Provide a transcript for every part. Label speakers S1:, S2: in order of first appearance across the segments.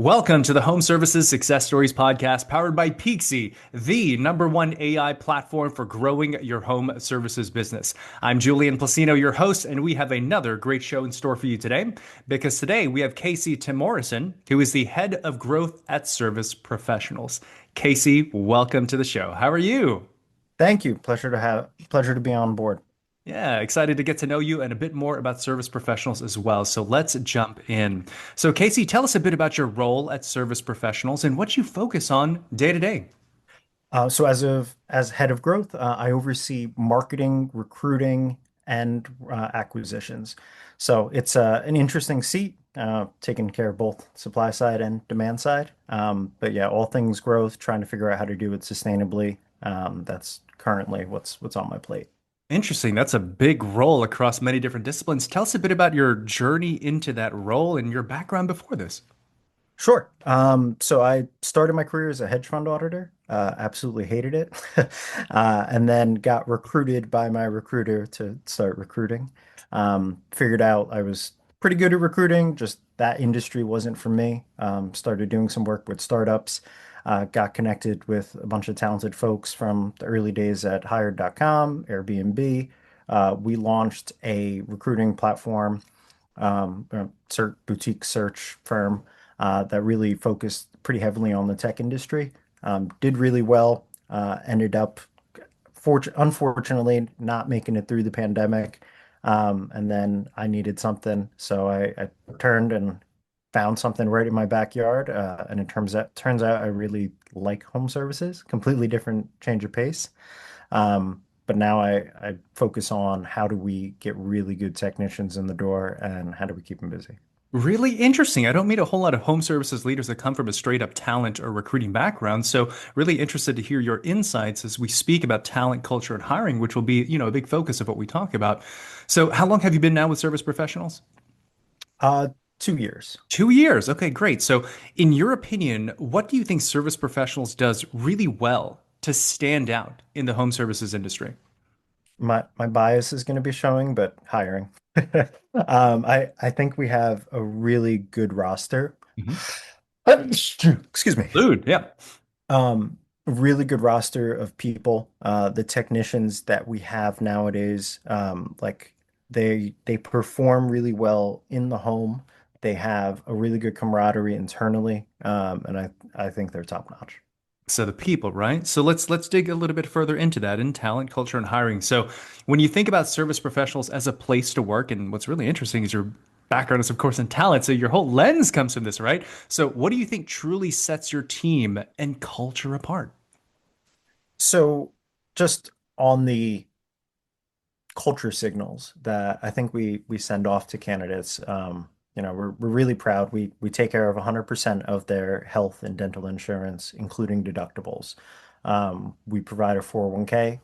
S1: Welcome to the Home Services Success Stories podcast powered by Peakzi, the number one AI platform for growing your home services business. I'm Julian Placino, your host, and we have another great show in store for you today because today we have Casey Timorason, who is the head of growth at Service Professionals. Casey, welcome to the show. How are you?
S2: Thank you. Pleasure to be on board.
S1: Yeah, excited to get to know you and a bit more about service professionals as well. So let's jump in. So, Casey, tell us a bit about your role at Service Professionals and what you focus on day to day.
S2: So as head of growth, I oversee marketing, recruiting, and acquisitions. So it's an interesting seat, taking care of both supply side and demand side. But yeah, all things growth, trying to figure out how to do it sustainably. That's currently what's on my plate.
S1: Interesting. That's a big role across many different disciplines. Tell us a bit about your journey into that role and your background before this.
S2: Sure. So I started my career as a hedge fund auditor. Absolutely hated it, and then got recruited by my recruiter to start recruiting. Figured out I was pretty good at recruiting, just that industry wasn't for me. Started doing some work with startups. Got connected with a bunch of talented folks from the early days at Hired.com, Airbnb. We launched a recruiting platform, boutique search firm that really focused pretty heavily on the tech industry. Did really well. Ended up, unfortunately, not making it through the pandemic. And then I needed something, so I turned and found something right in my backyard. And it turns out I really like home services. Completely different change of pace. But now I focus on how do we get really good technicians in the door and how do we keep them busy.
S1: Really interesting. I don't meet a whole lot of home services leaders that come from a straight up talent or recruiting background. So really interested to hear your insights as we speak about talent, culture, and hiring, which will be, a big focus of what we talk about. So how long have you been now with service professionals?
S2: Uh, 2 years.
S1: 2 years. Okay, great. So in your opinion, what do you think service professionals does really well to stand out in the home services industry?
S2: My bias is going to be showing, but hiring. I think we have a really good roster.
S1: Mhm.
S2: Excuse me.
S1: Food, yeah.
S2: Really good roster of people. The technicians that we have nowadays, like they perform really well in the home. They have a really good camaraderie internally, and I think they're top notch.
S1: So the people, right? So let's dig a little bit further into that in talent, culture, and hiring. So when you think about service professionals as a place to work, and what's really interesting is your background is of course in talent. So your whole lens comes from this, right? So what do you think truly sets your team and culture apart?
S2: So just on the culture signals that I think we send off to candidates. We're really proud. We take care of 100% of their health and dental insurance, including deductibles. We provide a 401k,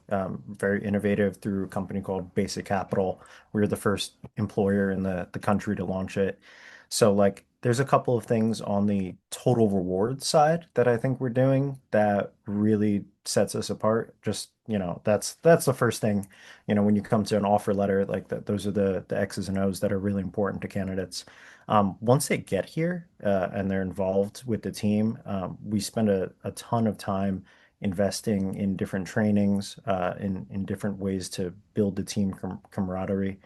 S2: very innovative through a company called Basic Capital. We are the first employer in the country to launch it. So like there's a couple of things on the total reward side that I think we're doing that really sets us apart. Just, that's the first thing, when you come to an offer letter, like that, those are the X's and O's that are really important to candidates. Once they get here and they're involved with the team, we spend a ton of time investing in different trainings, in different ways to build the team camaraderie.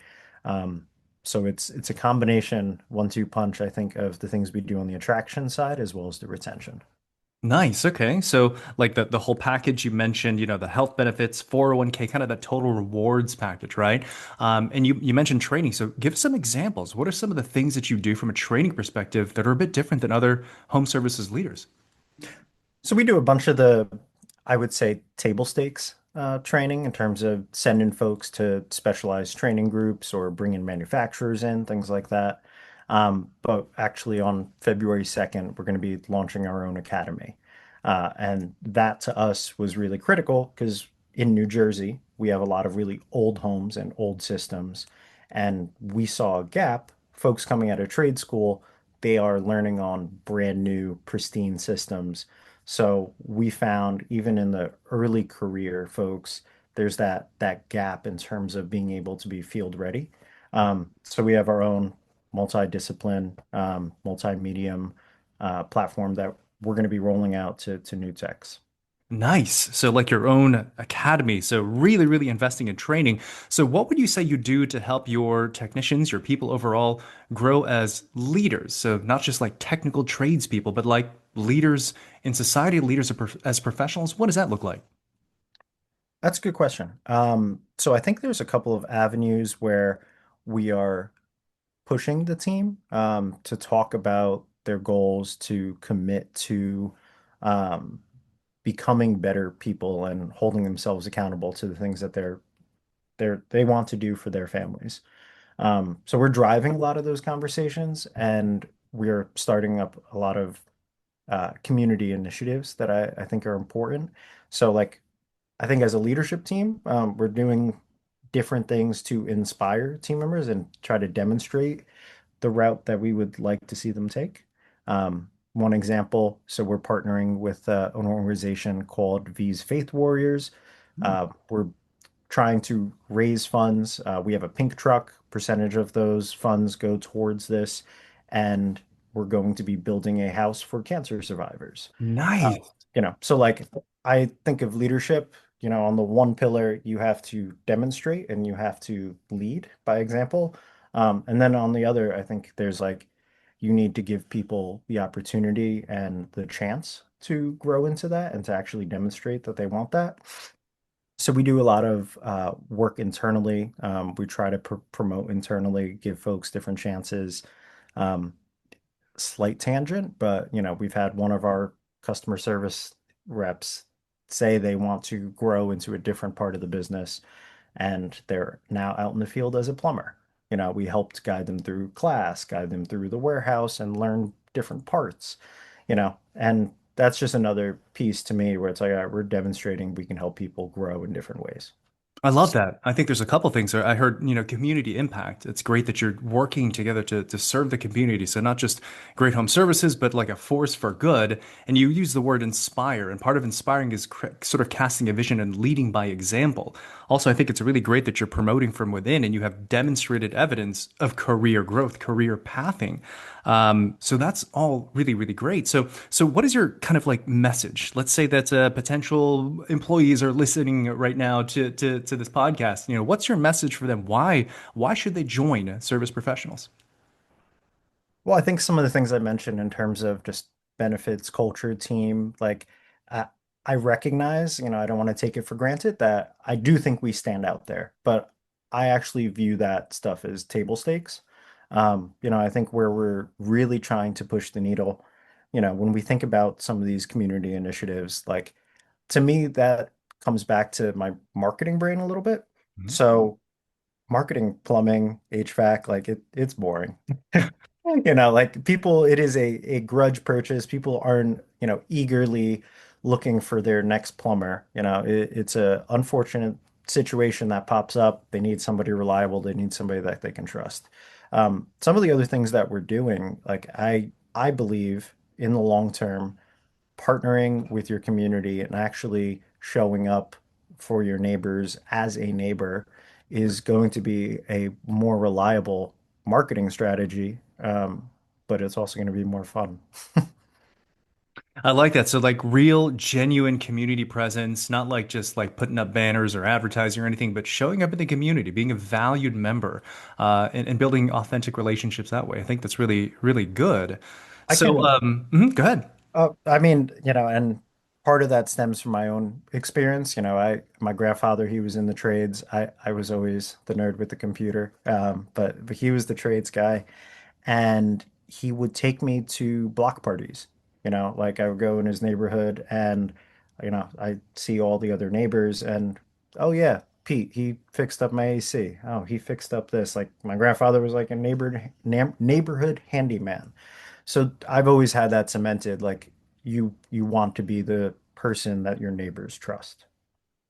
S2: So it's a combination, 1-2 punch, I think, of the things we do on the attraction side as well as the retention.
S1: Nice. Okay. So like the whole package you mentioned, the health benefits, 401k, kind of the total rewards package, right? And you mentioned training. So give some examples. What are some of the things that you do from a training perspective that are a bit different than other home services leaders?
S2: So we do a bunch of the, I would say, table stakes training in terms of sending folks to specialized training groups or bringing manufacturers in, things like that. But actually, on February 2nd, we're going to be launching our own academy. And that to us was really critical because in New Jersey, we have a lot of really old homes and old systems. And we saw a gap. Folks coming out of trade school, they are learning on brand new, pristine systems. So we found even in the early career folks, there's that gap in terms of being able to be field ready. So we have our own multidiscipline, multi-medium platform that we're going to be rolling out to new techs.
S1: Nice. So like your own academy. So really, really investing in training. So what would you say you do to help your technicians, your people overall grow as leaders? So not just like technical tradespeople, but like leaders in society, leaders as professionals. What does that look like?
S2: That's a good question. So I think there's a couple of avenues where we are pushing the team to talk about their goals, to commit to um, becoming better people and holding themselves accountable to the things that they want to do for their families. So we're driving a lot of those conversations, and we're starting up a lot of community initiatives that I think are important. So like I think as a leadership team, we're doing different things to inspire team members and try to demonstrate the route that we would like to see them take. One example, so we're partnering with an organization called V's Faith Warriors. We're trying to raise funds. We have a pink truck. Percentage of those funds go towards this, and we're going to be building a house for cancer survivors. Uh,
S1: Nice.
S2: so like I think of leadership, on the one pillar, you have to demonstrate and you have to lead by example. And then on the other, I think there's like you need to give people the opportunity and the chance to grow into that and to actually demonstrate that they want that. So we do a lot of work internally. We try to promote internally, give folks different chances. Um, Slight tangent, but we've had one of our customer service reps say they want to grow into a different part of the business, and they're now out in the field as a plumber. We helped guide them through class, guide them through the warehouse, and learn different parts, and that's just another piece to me where it's like, all right, we're demonstrating we can help people grow in different ways.
S1: I love that. I think there's a couple things there. I heard, community impact. It's great that you're working together to serve the community. So not just great home services, but like a force for good. And you use the word inspire. And part of inspiring is sort of casting a vision and leading by example. Also, I think it's really great that you're promoting from within and you have demonstrated evidence of career growth, career pathing. So that's all really, really great. So what is your kind of like message? Let's say that potential employees are listening right now to this podcast. What's your message for them? Why should they join service professionals?
S2: Well, I think some of the things I mentioned in terms of just benefits, culture, team, like I, I recognize, I don't want to take it for granted that I do think we stand out there, but I actually view that stuff as table stakes. I think where we're really trying to push the needle, when we think about some of these community initiatives, like to me, that comes back to my marketing brain a little bit.
S1: Mhm.
S2: So marketing, plumbing, HVAC, like it's boring. Like people, it is a grudge purchase. People aren't, eagerly looking for their next plumber. It's a unfortunate situation that pops up. They need somebody reliable. They need somebody that they can trust. Some of the other things that we're doing, like I believe in the long term, partnering with your community and actually showing up for your neighbors as a neighbor is going to be a more reliable marketing strategy, but it's also going to be more fun.
S1: I like that. So like real, genuine community presence, not like just like putting up banners or advertising or anything, but showing up in the community, being a valued member, and building authentic relationships that way. I think that's really, really good.
S2: I
S1: So,
S2: can,
S1: go ahead.
S2: I mean, and part of that stems from my own experience. My grandfather, he was in the trades. I was always the nerd with the computer, but he was the trades guy. And he would take me to block parties. Like I would go in his neighborhood and, I see all the other neighbors and, oh yeah, Pete, he fixed up my AC. Oh, he fixed up this. Like my grandfather was like a neighborhood handyman. So I've always had that cemented, like you want to be the person that your neighbors trust.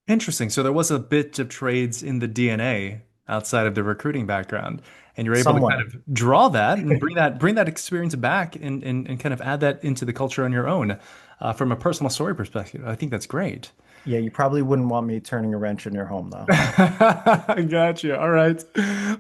S1: Interesting. So there was a bit of trades in the DNA outside of the recruiting background, and you're able to kind
S2: Somewhat.
S1: of draw that and bring that experience back and kind of add that into the culture on your own, from a personal story perspective. I think that's great.
S2: Yeah, you probably wouldn't want me turning a wrench in your home though.
S1: Gotcha. All right.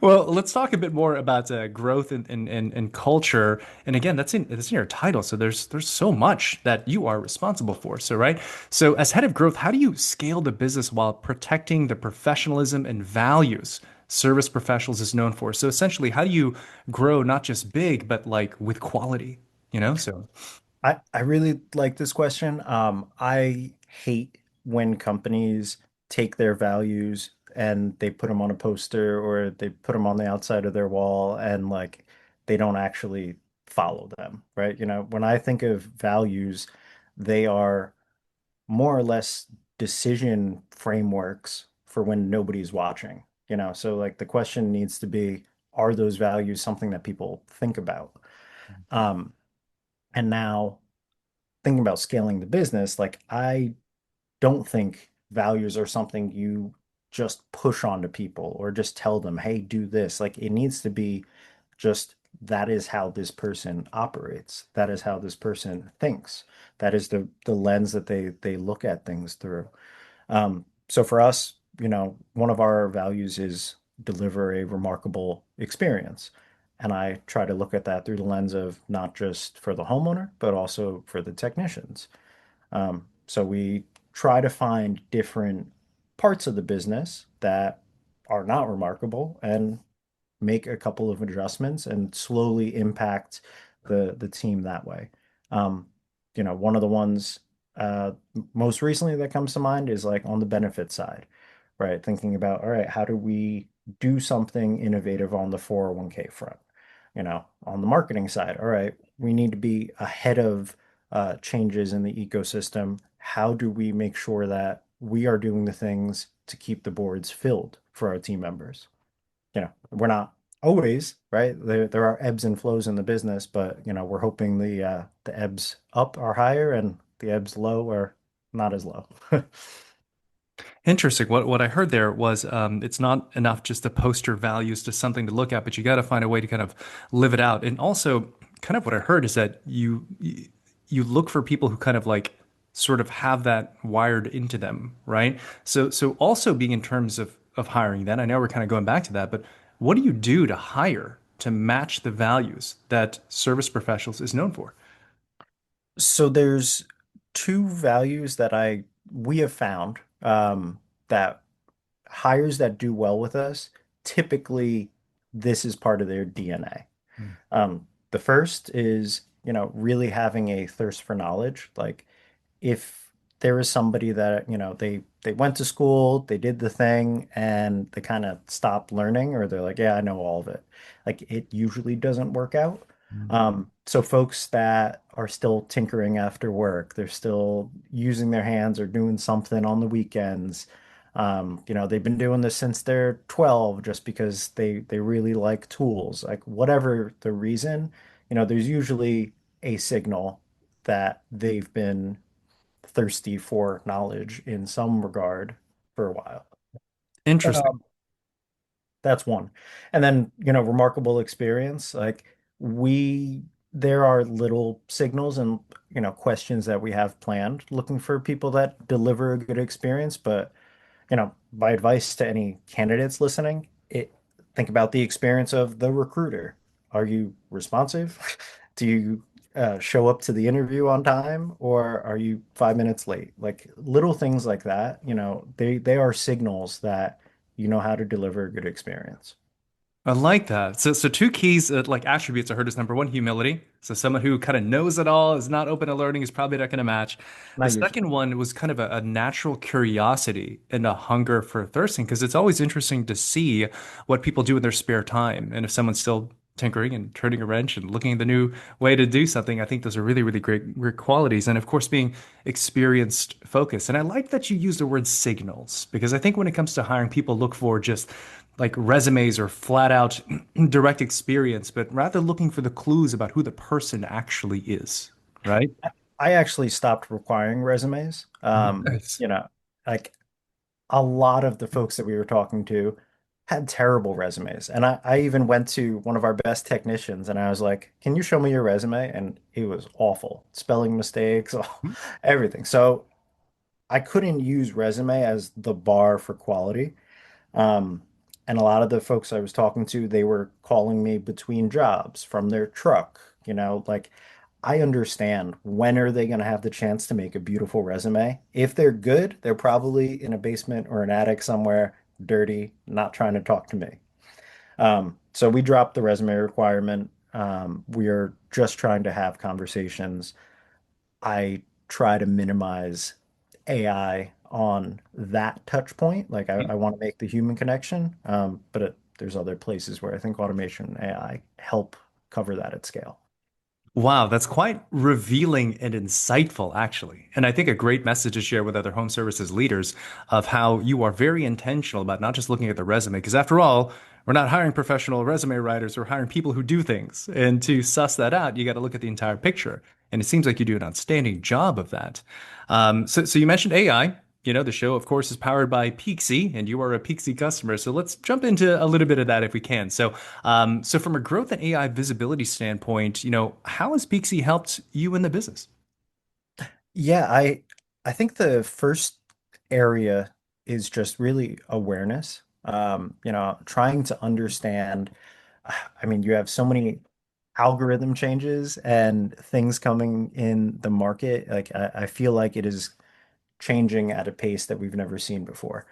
S1: Well, let's talk a bit more about growth and culture. And again, that's in your title. So there's so much that you are responsible for. So right. So as head of growth, how do you scale the business while protecting the professionalism and values service professionals is known for? So essentially, how do you grow not just big, but like with quality? So
S2: I really like this question. I hate when companies take their values and they put them on a poster or they put them on the outside of their wall and like they don't actually follow them, right? When I think of values, they are more or less decision frameworks for when nobody's watching, So like the question needs to be, are those values something that people think about? Um, and now thinking about scaling the business, like I don't think values are something you just push onto people or just tell them, hey, do this. Like it needs to be just that is how this person operates. That is how this person thinks. That is the lens that they look at things through. So for us, one of our values is deliver a remarkable experience. And I try to look at that through the lens of not just for the homeowner, but also for the technicians. So we try to find different parts of the business that are not remarkable and make a couple of adjustments and slowly impact the team that way. Um, one of the ones uh, most recently that comes to mind is like on the benefit side, right? Thinking about, all right, how do we do something innovative on the 401k front? On the marketing side, all right, we need to be ahead of changes in the ecosystem. How do we make sure that we are doing the things to keep the boards filled for our team members? We're not always, right? There are ebbs and flows in the business, but we're hoping the ebbs up are higher and the ebbs low are not as low.
S1: interesting. What I heard there was it's not enough just to poster values to something to look at, but you got to find a way to kind of live it out. And also, kind of what I heard is that you look for people who kind of like sort of have that wired into them, right? So also being in terms of hiring. Then I know we're kind of going back to that, but what do you do to hire to match the values that service professionals is known for?
S2: So there's two values that I we have found that hires that do well with us, typically this is part of their DNA. The first is, really having a thirst for knowledge. Like if there is somebody that, they went to school, they did the thing, and they kind of stopped learning, or they're like, yeah, I know all of it. Like it usually doesn't work out. So folks that are still tinkering after work, they're still using their hands or doing something on the weekends. They've been doing this since they're 12 just because they really like tools. Like whatever the reason, there's usually a signal that they've been thirsty for knowledge in some regard for a while.
S1: Interesting.
S2: Um, that's one. And then, remarkable experience. Like we, there are little signals and, questions that we have planned looking for people that deliver a good experience. But, my advice to any candidates listening, think about the experience of the recruiter. Are you responsive? Do you show up to the interview on time, or are you 5 minutes late? Like little things like that, they are signals that you know how to deliver a good experience.
S1: I like that. So two keys, like attributes I heard is number one, humility. So someone who kind of knows it all, is not open to learning, is probably not going to match. The
S2: Not usually.
S1: second one was kind of a natural curiosity and a hunger for thirsting, because it's always interesting to see what people do in their spare time. And if someone's still tinkering and turning a wrench and looking at the new way to do something, I think those are really, really great qualities. And of course, being experienced, focused. And I like that you use the word signals, because I think when it comes to hiring, people look for just like resumes or flat out direct experience, but rather looking for the clues about who the person actually is, right?
S2: I actually stopped requiring resumes.
S1: Nice.
S2: Like a lot of the folks that we were talking to had terrible resumes. And I even went to one of our best technicians and I was like, can you show me your resume? And it was awful. Spelling mistakes, everything. So I couldn't use resume as the bar for quality. Um, and a lot of the folks I was talking to, they were calling me between jobs from their truck. Like I understand when are they going to have the chance to make a beautiful resume? If they're good, they're probably in a basement or an attic somewhere, dirty, not trying to talk to me. So we dropped the resume requirement. We are just trying to have conversations. I try to minimize AI on that touch point. Like I want to make the human connection, there's other places where I think automation and AI help cover that at scale.
S1: Wow, that's quite revealing and insightful, actually. And I think a great message to share with other home services leaders of how you are very intentional about not just looking at the resume, because after all, we're not hiring professional resume writers, we're hiring people who do things. And to suss that out, you got to look at the entire picture. And it seems like you do an outstanding job of that. So you mentioned AI. The show, of course, is powered by Peakzi, and you are a Peakzi customer. So let's jump into a little bit of that if we can. So from a growth and AI visibility standpoint, how has Peakzi helped you in the business?
S2: Yeah, I think the first area is just really awareness. Trying to understand. I mean, you have so many algorithm changes and things coming in the market. Like I feel like it is changing at a pace that we've never seen before.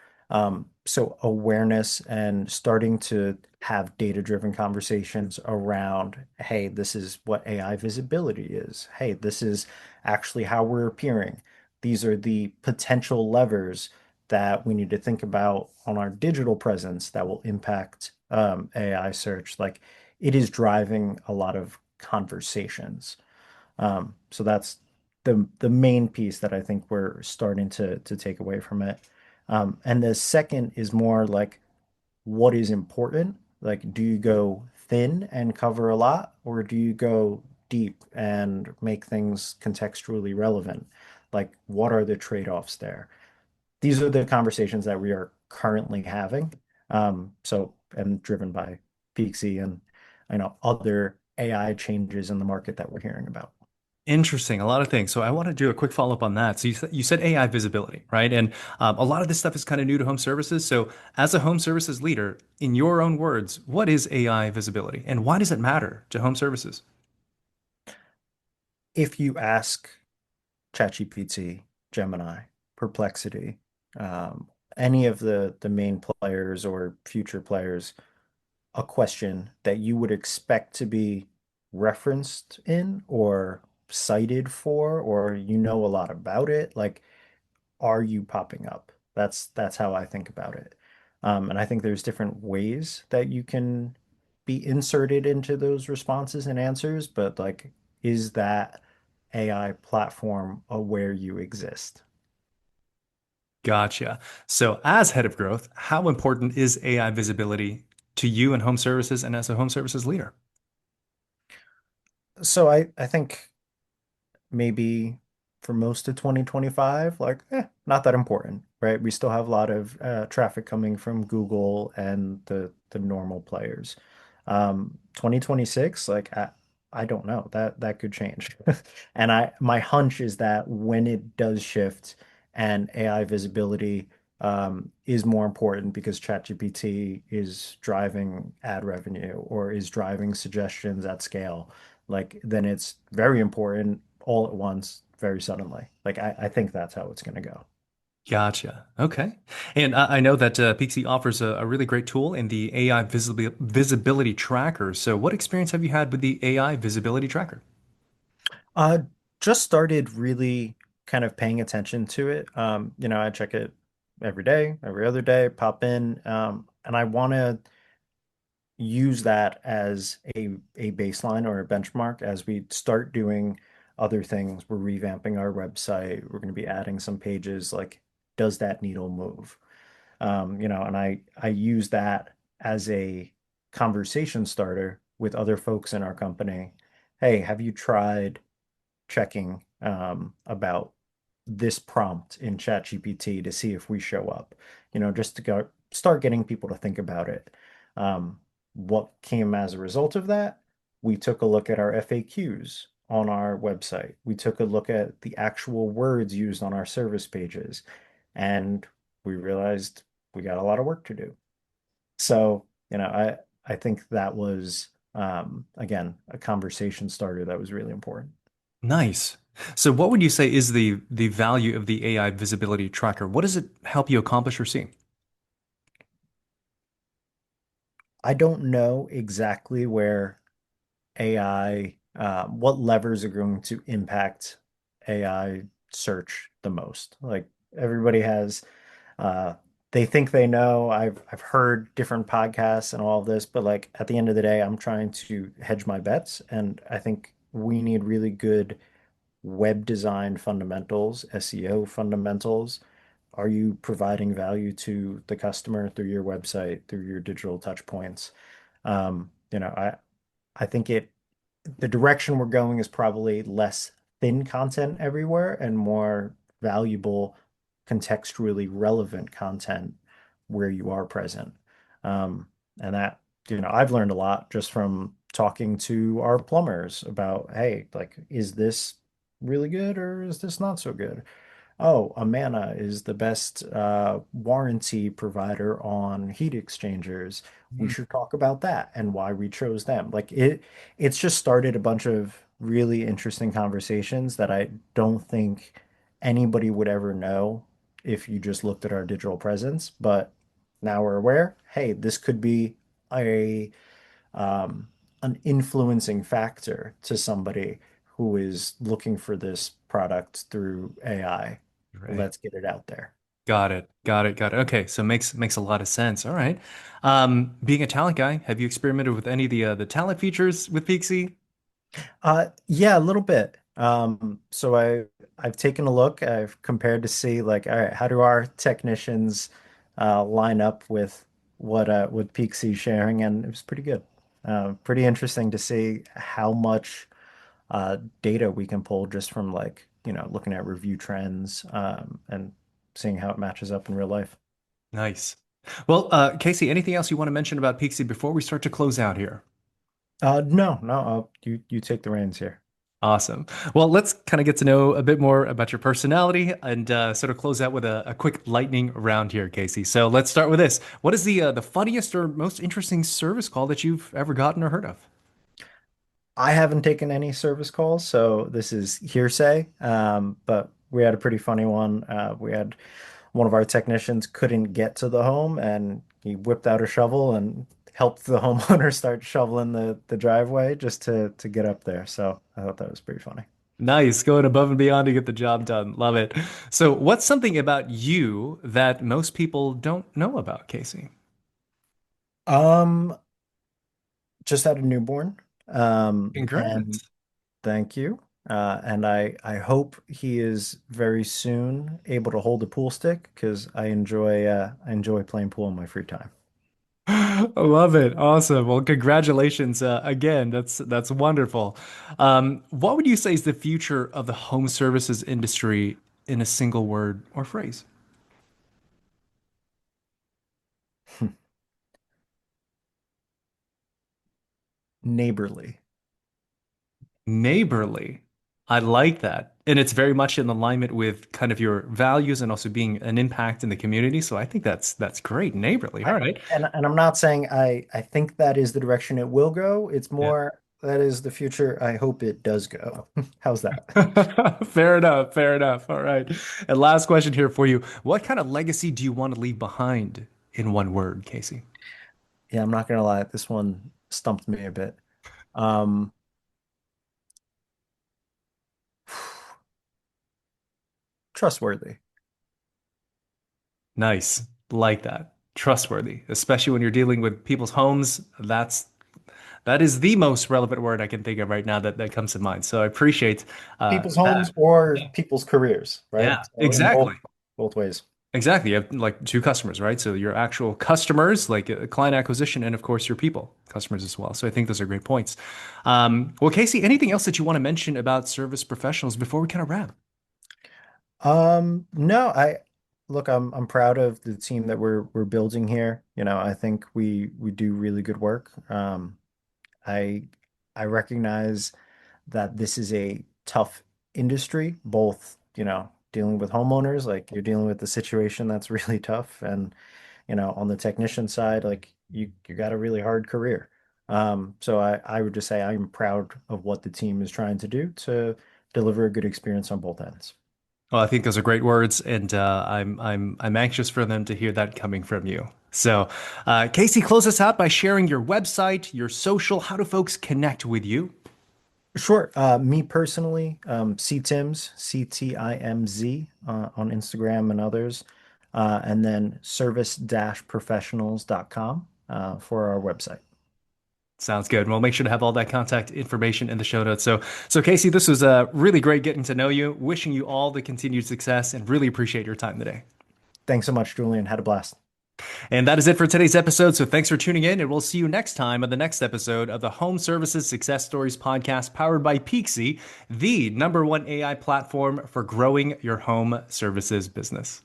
S2: So awareness and starting to have data-driven conversations around, hey, this is what AI visibility is. Hey, this is actually how we're appearing. These are the potential levers that we need to think about on our digital presence that will impact AI search. Like it is driving a lot of conversations. So that's the main piece that I think we're starting to take away from it. And the second is more like what is important? Like, do you go thin and cover a lot, or do you go deep and make things contextually relevant? Like, what are the trade-offs there? These are the conversations that we are currently having. And driven by Peaksy and other AI changes in the market that we're hearing about.
S1: Interesting, a lot of things. So I want to do a quick follow-up on that. So you said AI visibility, right? And a lot of this stuff is kind of new to home services. So as a home services leader, in your own words, what is AI visibility and why does it matter to home services?
S2: If you ask ChatGPT, Gemini, Perplexity, any of the main players or future players, a question that you would expect to be referenced in or cited for, or a lot about it, like are you popping up? That's how I think about it. And I think there's different ways that you can be inserted into those responses and answers, but like, is that AI platform aware you exist?
S1: Gotcha. So as head of growth, how important is AI visibility to you in home services and as a home services leader?
S2: So I think maybe for most of 2025, like, not that important, right? We still have a lot of traffic coming from Google and the normal players. 2026, like I don't know. That could change. And my hunch is that when it does shift and AI visibility is more important because ChatGPT is driving ad revenue or is driving suggestions at scale, like then it's very important all at once, very suddenly. Like I think that's how it's going to go.
S1: Gotcha. Okay. And I know that Peakzy offers a really great tool in the AI visibility tracker. So what experience have you had with the AI visibility tracker?
S2: Uh, just started really kind of paying attention to it. I check it every day, every other day, pop in, and I want to use that as a baseline or a benchmark as we start doing other things. We're revamping our website. We're going to be adding some pages. Like, does that needle move? And I use that as a conversation starter with other folks in our company. Hey, have you tried checking about this prompt in ChatGPT to see if we show up? Just to go start getting people to think about it. What came as a result of that? We took a look at our FAQs. on our website. We took a look at the actual words used on our service pages, and we realized we got a lot of work to do. So, I think that was again a conversation starter that was really important.
S1: Nice. So what would you say is the value of the AI visibility tracker? What does it help you accomplish or see?
S2: I don't know exactly where AI, what levers are going to impact AI search the most. Like everybody has, uh, they think they know. I've heard different podcasts and all of this, but like at the end of the day, I'm trying to hedge my bets, and I think we need really good web design fundamentals, SEO fundamentals. Are you providing value to the customer through your website, through your digital touch points? I think the direction we're going is probably less thin content everywhere and more valuable, contextually relevant content where you are present. And that, I've learned a lot just from talking to our plumbers about, hey, like, is this really good or is this not so good? Oh, Amana is the best warranty provider on heat exchangers. We
S1: Mhm.
S2: should talk about that and why we chose them. It's just started a bunch of really interesting conversations that I don't think anybody would ever know if you just looked at our digital presence. But now we're aware, hey, this could be a um, an influencing factor to somebody who is looking for this product through AI.
S1: Right.
S2: Let's get it out there.
S1: Got it. Got it. Got it. Okay, so makes a lot of sense. All right. Being a talent guy, have you experimented with any of the talent features with Peakzi?
S2: Yeah, a little bit. So I've taken a look. I've compared to see like, all right, how do our technicians line up with what Peaksy's sharing, and it was pretty good. Pretty interesting to see how much data we can pull just from like, looking at review trends and seeing how it matches up in real life.
S1: Nice. Well, Casey, anything else you want to mention about Peakzi before we start to close out here?
S2: No, no, you take the reins here.
S1: Awesome. Well, let's kind of get to know a bit more about your personality and sort of close out with a quick lightning round here, Casey. So let's start with this. What is the funniest or most interesting service call that you've ever gotten or heard of?
S2: I haven't taken any service calls, so this is hearsay. But we had a pretty funny one. We had one of our technicians couldn't get to the home, and he whipped out a shovel and helped the homeowner start shoveling the driveway just to get up there. So I thought that was pretty funny.
S1: Nice, going above and beyond to get the job done. Love it. So, what's something about you that most people don't know about, Casey?
S2: Um, just had a newborn. And
S1: Congrats.
S2: thank you. And I hope he is very soon able to hold a pool stick because I enjoy playing pool in my free time.
S1: I love it. Awesome. Well, congratulations again. That's wonderful. What would you say is the future of the home services industry in a single word or phrase?
S2: Neighborly.
S1: Neighborly. I like that. And it's very much in alignment with kind of your values and also being an impact in the community. So I think that's great. Neighborly. All
S2: I,
S1: right.
S2: and I'm not saying I think that is the direction it will go. It's
S1: Yeah.
S2: more that is the future. I hope it does go. How's that?
S1: Fair enough. Fair enough. All right. And last question here for you. What kind of legacy do you want to leave behind in one word, Casey?
S2: Yeah, I'm not gonna lie. This one stumped me a bit. Um, trustworthy.
S1: Nice. Like that. Trustworthy, especially when you're dealing with people's homes. That is the most relevant word I can think of right now that comes to mind. So I appreciate
S2: People's
S1: that.
S2: homes or people's careers, right?
S1: Yeah,
S2: So in
S1: exactly.
S2: both ways.
S1: Exactly. You have like two customers, right? So your actual customers, like client acquisition, and of course your people, customers as well. So I think those are great points. Well, Casey, anything else that you want to mention about service professionals before we kind of wrap?
S2: No, look, I'm proud of the team that we're building here. I think we do really good work. I I recognize that this is a tough industry, both, dealing with homeowners, like you're dealing with the situation that's really tough, and on the technician side, like you got a really hard career. So I would just say I'm proud of what the team is trying to do to deliver a good experience on both ends.
S1: Well, I think those are great words, and I'm anxious for them to hear that coming from you. So, Casey, close us out by sharing your website, your social. How do folks connect with you?
S2: Sure. Me personally, CTIMZ, on Instagram and others, and then service-professionals.com for our website.
S1: Sounds good. We'll make sure to have all that contact information in the show notes. So Casey, this was really great getting to know you. Wishing you all the continued success, and really appreciate your time today.
S2: Thanks so much, Julian. Had a blast.
S1: And that is it for today's episode. So thanks for tuning in, and we'll see you next time on the next episode of the Home Services Success Stories podcast, powered by Peakzi, the #1 AI platform for growing your home services business.